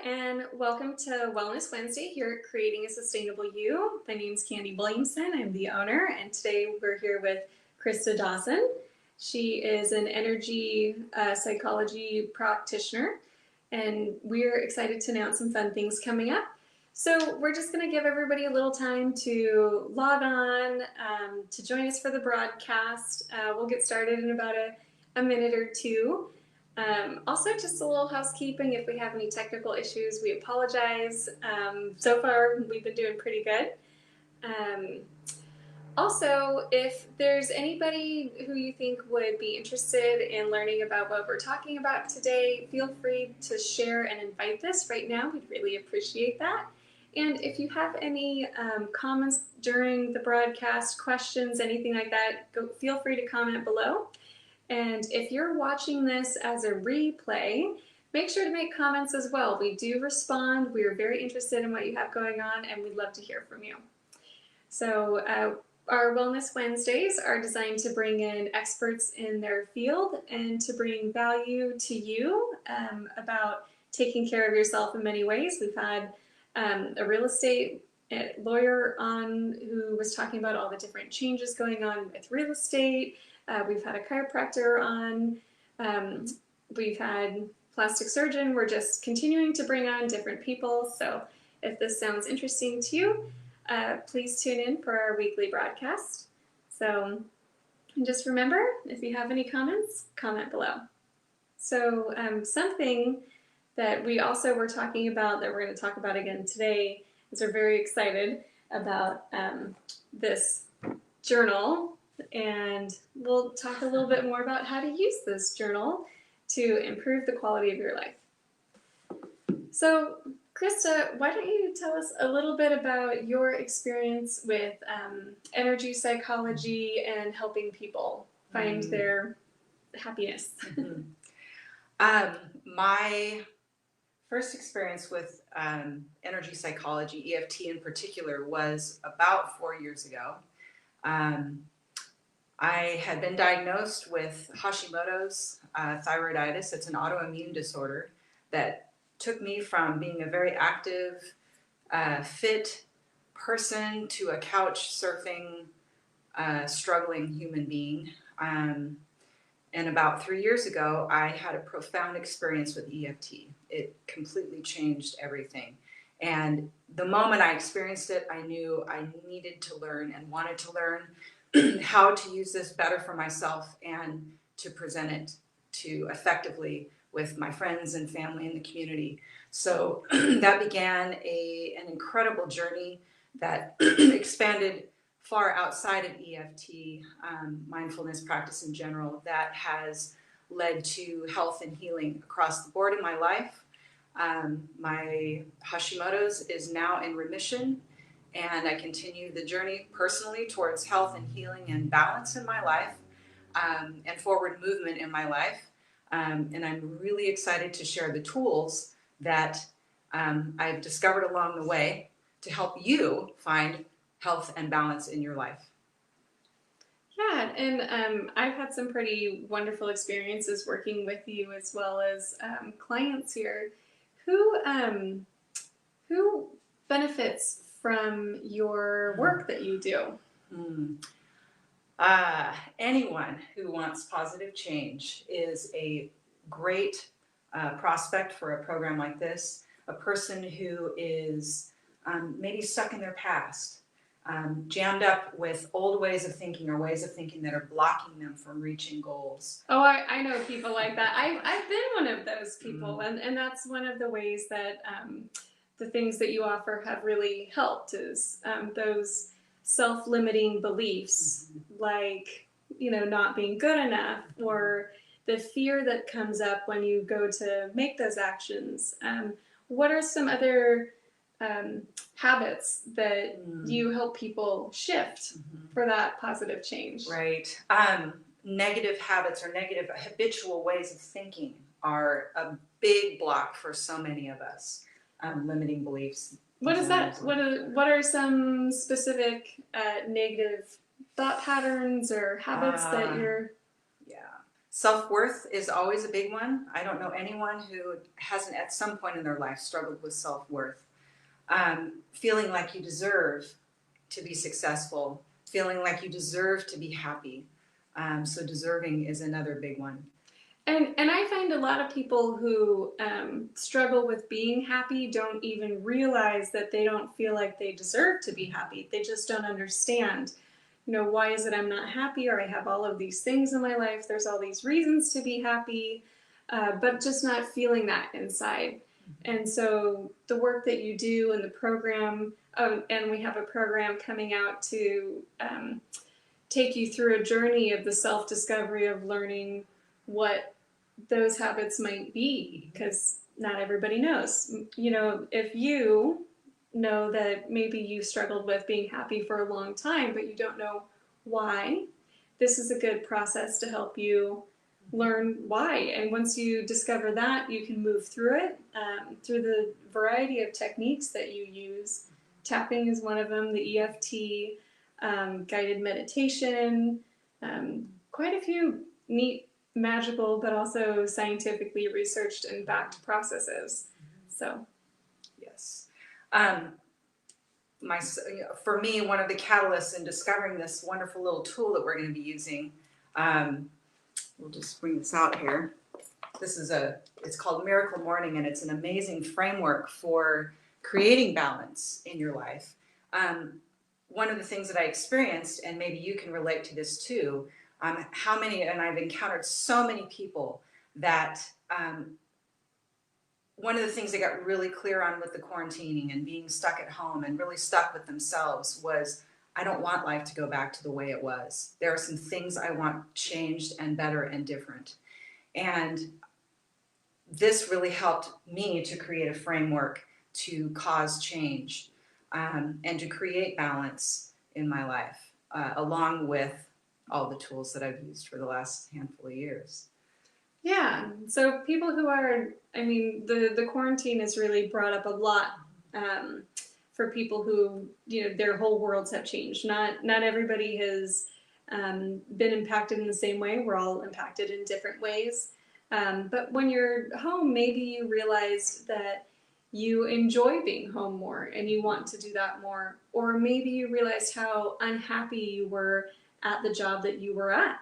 and welcome to Wellness Wednesday here at Creating a Sustainable You. My name is Candy Williamson. I'm the owner, and today we're here with Christa Dawson. She is an energy psychology practitioner, and we're excited to announce some fun things coming up. So we're just going to give everybody a little time to log on to join us for the broadcast. We'll get started in about a minute or two. Also, just a little housekeeping. If we have any technical issues, we apologize. So far, we've been doing pretty good. Also, if there's anybody who you think would be interested in learning about what we're talking about today, feel free to share and invite this right now. We'd really appreciate that. And if you have any comments during the broadcast, questions, anything like that, feel free to comment below. And if you're watching this as a replay, make sure to make comments as well. We do respond. We are very interested in what you have going on, and we'd love to hear from you. So our Wellness Wednesdays are designed to bring in experts in their field and to bring value to you about taking care of yourself in many ways. We've had a real estate lawyer on who was talking about all the different changes going on with real estate. We've had a chiropractor on, we've had plastic surgeon. We're just continuing to bring on different people. So if this sounds interesting to you, please tune in for our weekly broadcast. So just remember, if you have any comments, comment below. So something that we also were talking about that we're going to talk about again today is we're very excited about this journal. And we'll talk a little bit more about how to use this journal to improve the quality of your life. So, Christa, why don't you tell us a little bit about your experience with energy psychology and helping people find their happiness? My first experience with energy psychology, EFT in particular, was about 4 years ago. I had been diagnosed with Hashimoto's thyroiditis. It's an autoimmune disorder that took me from being a very active, fit person to a couch surfing, struggling human being. And about 3 years ago, I had a profound experience with EFT. It completely changed everything. And the moment I experienced it, I knew I needed to learn and wanted to learn how to use this better for myself and to present it to effectively with my friends and family in the community. So that began an incredible journey that expanded far outside of EFT, mindfulness practice in general, that has led to health and healing across the board in my life. My Hashimoto's is now in remission, and I continue the journey personally towards health and healing and balance in my life, and forward movement in my life. And I'm really excited to share the tools that I've discovered along the way to help you find health and balance in your life. Yeah, and I've had some pretty wonderful experiences working with you as well as clients here. Who benefits from your work that you do? Anyone who wants positive change is a great prospect for a program like this. A person who is maybe stuck in their past, jammed up with old ways of thinking or ways of thinking that are blocking them from reaching goals. Oh, I know people like that. I've been one of those people, and that's one of the ways that the things that you offer have really helped is those self-limiting beliefs, like, not being good enough, or the fear that comes up when you go to make those actions. What are some other habits that you help people shift for that positive change? Right. Negative habits or negative habitual ways of thinking are a big block for so many of us. Limiting beliefs. What is that? What are some specific negative thought patterns or habits that you're... Yeah. Self-worth is always a big one. I don't know anyone who hasn't at some point in their life struggled with self-worth. Feeling like you deserve to be successful, feeling like you deserve to be happy. So deserving is another big one. And I find a lot of people who struggle with being happy don't even realize that they don't feel like they deserve to be happy. They just don't understand, why is it I'm not happy, or I have all of these things in my life, there's all these reasons to be happy, but just not feeling that inside. And so the work that you do in the program, and we have a program coming out to take you through a journey of the self-discovery of learning what those habits might be, because not everybody knows. If you know that maybe you struggled with being happy for a long time, but you don't know why, this is a good process to help you learn why. And once you discover that, you can move through it through the variety of techniques that you use. Tapping is one of them, the EFT, guided meditation, quite a few neat, magical, but also scientifically researched and backed processes. So, yes. For me, one of the catalysts in discovering this wonderful little tool that we're going to be using, we'll just bring this out here. It's called Miracle Morning, and it's an amazing framework for creating balance in your life. One of the things that I experienced, and maybe you can relate to this too, and I've encountered so many people that one of the things they got really clear on with the quarantining and being stuck at home and really stuck with themselves was, I don't want life to go back to the way it was. There are some things I want changed and better and different. And this really helped me to create a framework to cause change and to create balance in my life, along with all the tools that I've used for the last handful of years. Yeah, so people who are, the quarantine has really brought up a lot for people who, their whole worlds have changed. Not everybody has been impacted in the same way. We're all impacted in different ways. But when you're home, maybe you realize that you enjoy being home more and you want to do that more. Or maybe you realize how unhappy you were at the job that you were at,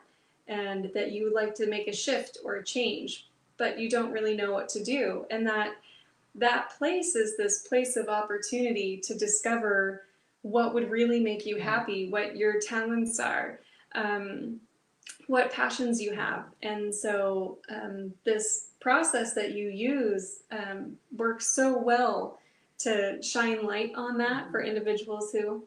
and that you would like to make a shift or a change, but you don't really know what to do. And that place is this place of opportunity to discover what would really make you happy, what your talents are, what passions you have. And so this process that you use works so well to shine light on that for individuals who,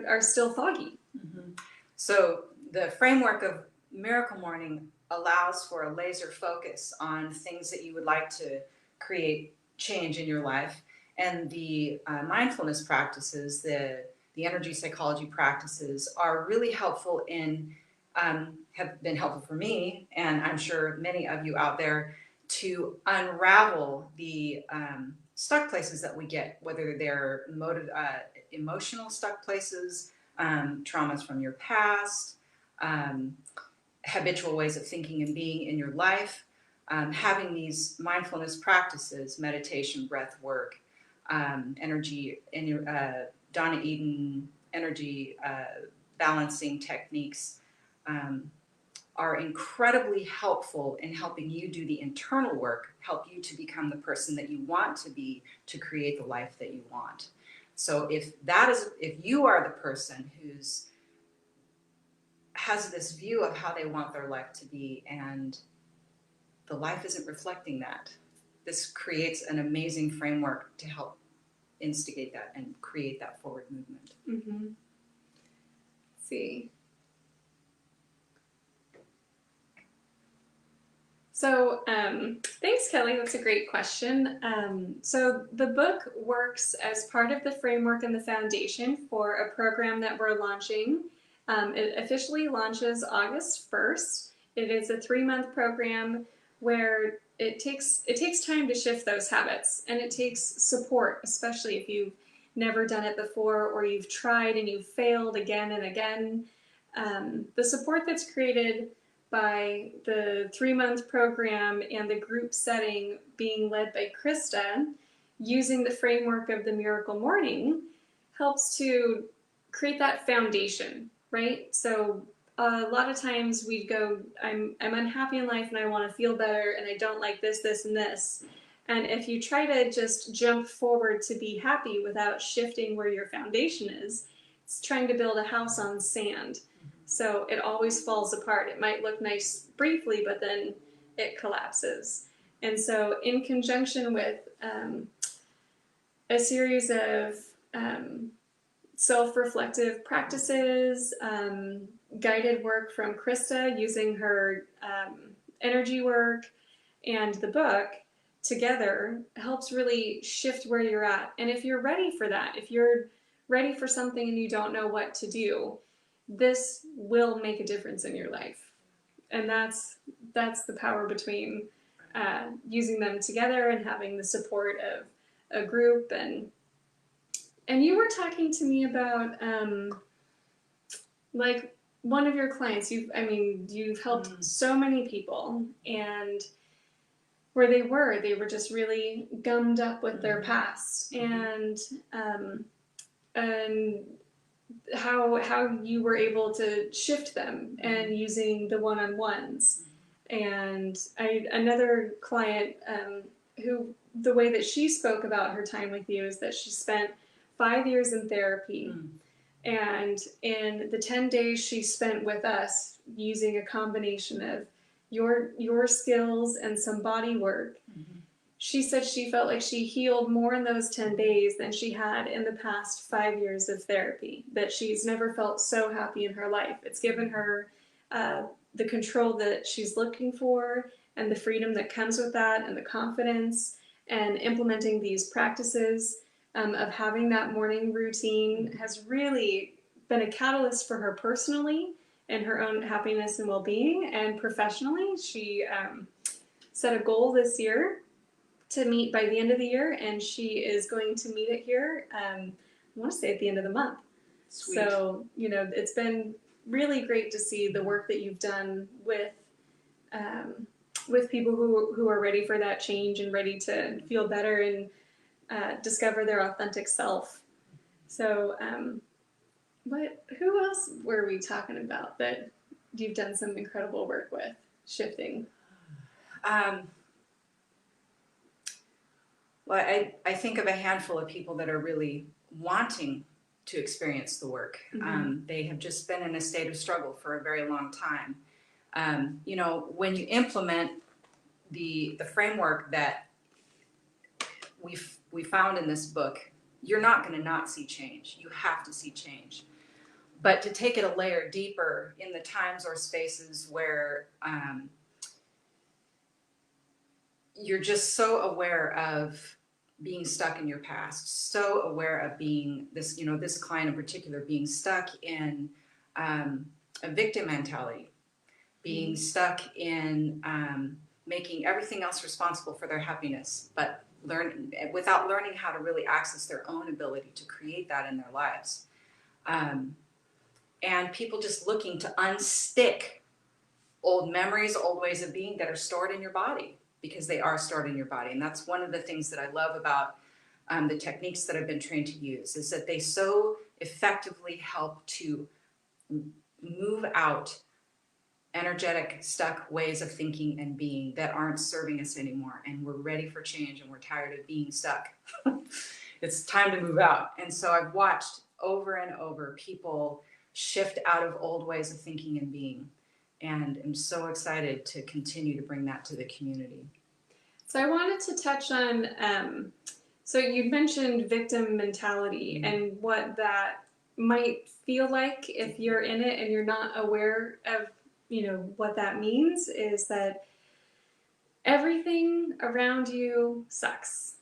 are still foggy. Mm-hmm. So the framework of Miracle Morning allows for a laser focus on things that you would like to create change in your life. And the mindfulness practices, the energy psychology practices are really helpful have been helpful for me, and I'm sure many of you out there, to unravel the stuck places that we get, whether they're emotional stuck places, traumas from your past, habitual ways of thinking and being in your life. Having these mindfulness practices, meditation, breath work, energy, Donna Eden energy balancing techniques are incredibly helpful in helping you do the internal work, help you to become the person that you want to be, to create the life that you want. So if you are the person who's has this view of how they want their life to be, and the life isn't reflecting that, this creates an amazing framework to help instigate that and create that forward movement. Mm-hmm. Let's see. So thanks, Kelly. That's a great question. So the book works as part of the framework and the foundation for a program that we're launching. It officially launches August 1st. It is a 3-month program where it takes time to shift those habits, and it takes support, especially if you've never done it before or you've tried and you've failed again and again. The support that's created by the 3-month program and the group setting being led by Christa, using the framework of the Miracle Morning helps to create that foundation, right? So a lot of times we go, I'm unhappy in life and I want to feel better and I don't like this, this, and this. And if you try to just jump forward to be happy without shifting where your foundation is, it's trying to build a house on sand. So it always falls apart. It might look nice briefly, but then it collapses. And so in conjunction with a series of self-reflective practices, guided work from Christa using her energy work, and the book together helps really shift where you're at. And if you're ready for that, if you're ready for something and you don't know what to do, this will make a difference in your life. And that's the power between using them together and having the support of a group. And you were talking to me about like one of your clients. You've helped so many people, and where they were just really gummed up with their past, and how you were able to shift them and using the one-on-ones. And another client who, the way that she spoke about her time with you is that she spent 5 years in therapy. And in the 10 days she spent with us, using a combination of your skills and some body work, she said she felt like she healed more in those 10 days than she had in the past 5 years of therapy, that she's never felt so happy in her life. It's given her the control that she's looking for, and the freedom that comes with that, and the confidence, and implementing these practices of having that morning routine has really been a catalyst for her personally and her own happiness and well-being. And professionally, she set a goal this year to meet by the end of the year, and she is going to meet it here, I want to say at the end of the month. Sweet. So, it's been really great to see the work that you've done with people who are ready for that change and ready to feel better and discover their authentic self. So, who else were we talking about that you've done some incredible work with, shifting? Well, I think of a handful of people that are really wanting to experience the work. They have just been in a state of struggle for a very long time. When you implement the framework that we found in this book, you're not going to not see change. You have to see change. But to take it a layer deeper in the times or spaces where you're just so aware of being stuck in your past, so aware of being this client in particular, being stuck in a victim mentality, being stuck in making everything else responsible for their happiness, but without learning how to really access their own ability to create that in their lives. And people just looking to unstick old memories, old ways of being that are stored in your body, because they are stored in your body. And that's one of the things that I love about the techniques that I've been trained to use, is that they so effectively help to move out energetic, stuck ways of thinking and being that aren't serving us anymore. And we're ready for change, and we're tired of being stuck. It's time to move out. And so I've watched over and over people shift out of old ways of thinking and being. And I'm so excited to continue to bring that to the community. So I wanted to touch on, so you mentioned victim mentality and what that might feel like if you're in it and you're not aware of, what that means, is that everything around you sucks.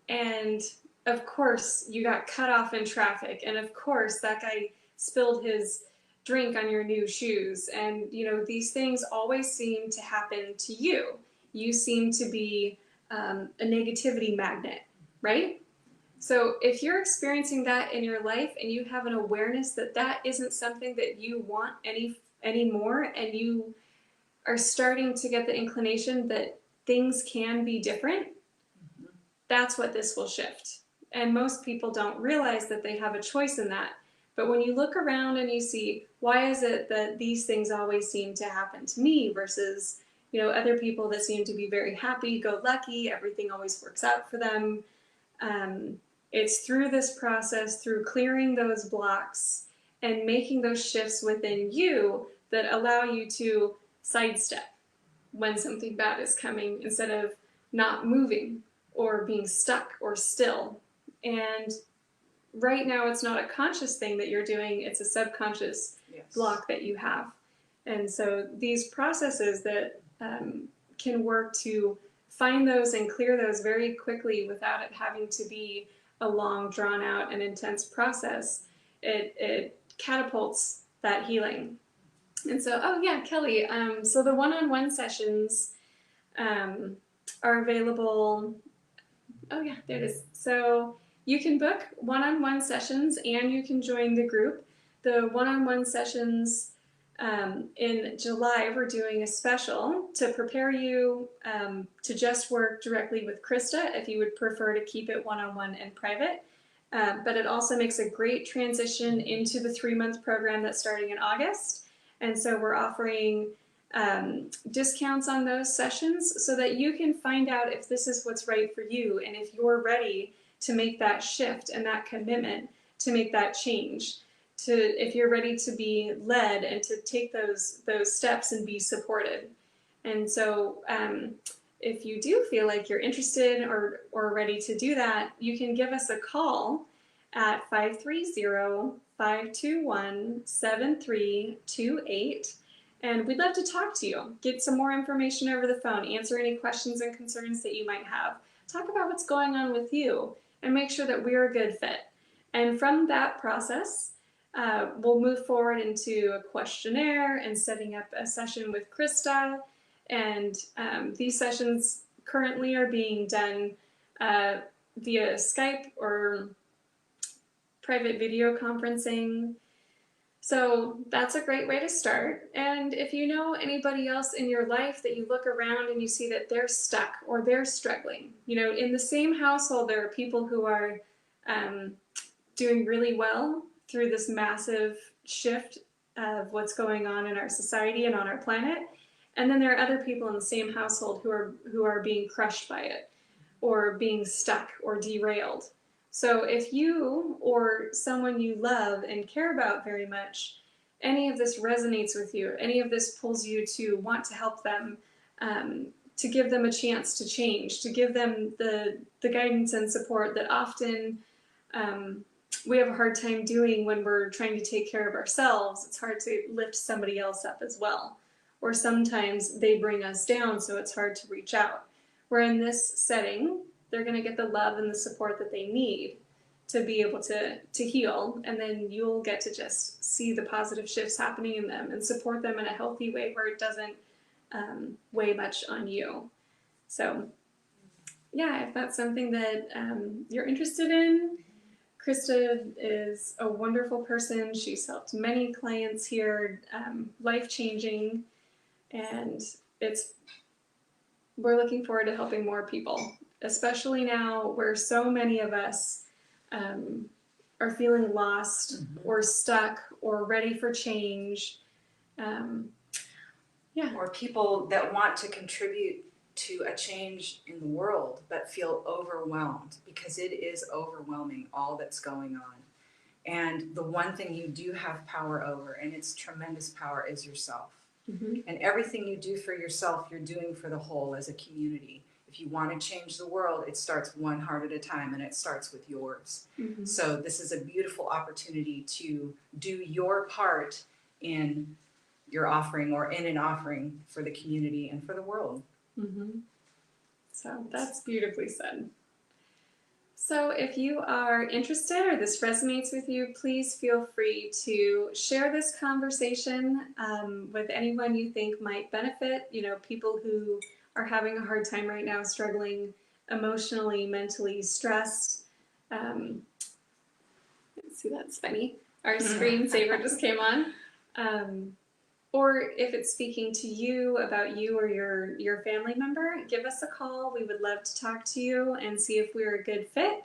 And of course you got cut off in traffic, and of course that guy spilled his drink on your new shoes, and these things always seem to happen to you. You seem to be a negativity magnet, right? So if you're experiencing that in your life and you have an awareness that that isn't something that you want anymore, and you are starting to get the inclination that things can be different, that's what this will shift. And most people don't realize that they have a choice in that. But when you look around and you see, why is it that these things always seem to happen to me versus, other people that seem to be very happy-go-lucky, everything always works out for them. It's through this process, through clearing those blocks and making those shifts within you that allow you to sidestep when something bad is coming instead of not moving or being stuck or still. And right now it's not a conscious thing that you're doing, it's a subconscious block that you have. And so these processes that can work to find those and clear those very quickly without it having to be a long, drawn out and intense process, it catapults that healing. And so, Kelly, so the one-on-one sessions are available. Oh yeah, there it is. So you can book one-on-one sessions and you can join the group. The one-on-one sessions in July, we're doing a special to prepare you to just work directly with Christa if you would prefer to keep it one-on-one and private. But it also makes a great transition into the 3-month program that's starting in August. And so we're offering discounts on those sessions so that you can find out if this is what's right for you and if you're ready to make that shift and that commitment to make that change. If you're ready to be led and to take those steps and be supported. And so if you do feel like you're interested or ready to do that, you can give us a call at 530-521-7328. And we'd love to talk to you, get some more information over the phone, answer any questions and concerns that you might have, talk about what's going on with you, and make sure that we're a good fit. And from that process, we'll move forward into a questionnaire and setting up a session with Christa. And these sessions currently are being done via Skype or private video conferencing. So that's a great way to start. And if you know anybody else in your life that you look around and you see that they're stuck or they're struggling, in the same household, there are people who are doing really well through this massive shift of what's going on in our society and on our planet. And then there are other people in the same household who are being crushed by it or being stuck or derailed. So if you or someone you love and care about very much, any of this resonates with you, any of this pulls you to want to help them, to give them a chance to change, to give them the guidance and support that often we have a hard time doing when we're trying to take care of ourselves. It's hard to lift somebody else up as well. Or sometimes they bring us down, so it's hard to reach out. Where in this setting, they're going to get the love and the support that they need to be able to heal, and then you'll get to just see the positive shifts happening in them and support them in a healthy way where it doesn't weigh much on you. So yeah, if that's something that you're interested in, Christa is a wonderful person. She's helped many clients here, life-changing, and we're looking forward to helping more people, especially now where so many of us are feeling lost or stuck or ready for change. Or people that want to contribute to a change in the world but feel overwhelmed, because it is overwhelming, all that's going on. And the one thing you do have power over, and it's tremendous power, is yourself. And everything you do for yourself, you're doing for the whole as a community. If you want to change the world, it starts one heart at a time, and it starts with yours. So this is a beautiful opportunity to do your part in your offering, or in an offering for the community and for the world. So that's beautifully said. So if you are interested or this resonates with you, please feel free to share this conversation with anyone you think might benefit. People who are having a hard time right now, struggling emotionally, mentally, stressed. Let's see, that's funny. Our screensaver just came on. or if it's speaking to you about you or your family member, give us a call. We would love to talk to you and see if we're a good fit.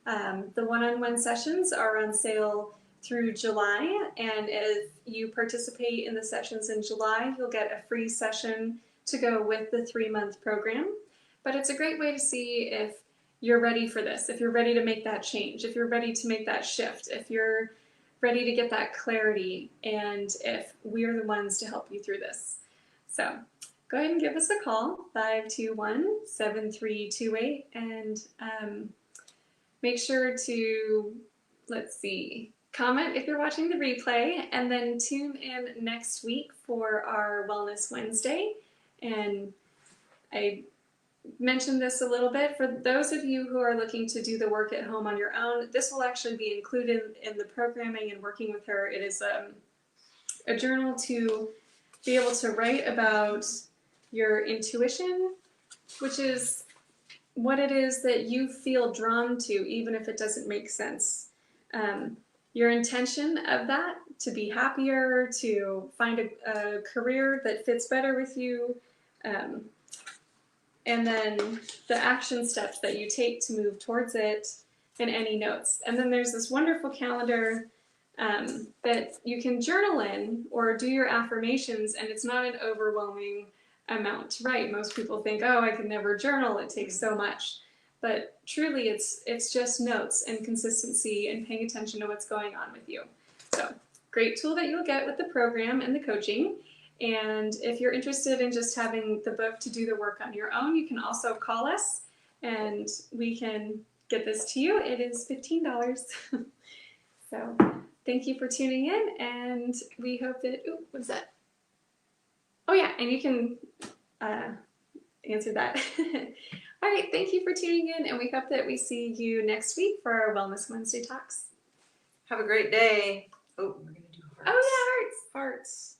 The one-on-one sessions are on sale through July, and if you participate in the sessions in July, you'll get a free session to go with the 3-month program. But it's a great way to see if you're ready for this, if you're ready to make that change, if you're ready to make that shift, if you're ready to get that clarity, and if we're the ones to help you through this. So go ahead and give us a call, 521-7328, and make sure to, comment if you're watching the replay, and then tune in next week for our Wellness Wednesday. And I mentioned this a little bit. For those of you who are looking to do the work at home on your own, this will actually be included in the programming and working with her. It is a journal to be able to write about your intuition, which is what it is that you feel drawn to, even if it doesn't make sense. Your intention of that, to be happier, to find a career that fits better with you, and then the action steps that you take to move towards it, and any notes. And then there's this wonderful calendar that you can journal in or do your affirmations, and it's not an overwhelming amount to write. Most people think, oh, I can never journal, it takes so much. But truly, it's just notes and consistency and paying attention to what's going on with you. So, great tool that you'll get with the program and the coaching. And if you're interested in just having the book to do the work on your own, you can also call us and we can get this to you. It is $15. So thank you for tuning in, and we hope that, what's that? Oh yeah, and you can answer that. All right, thank you for tuning in, and we hope that we see you next week for our Wellness Wednesday talks. Have a great day. Oh, we're going to do hearts. Oh yeah, hearts. Hearts.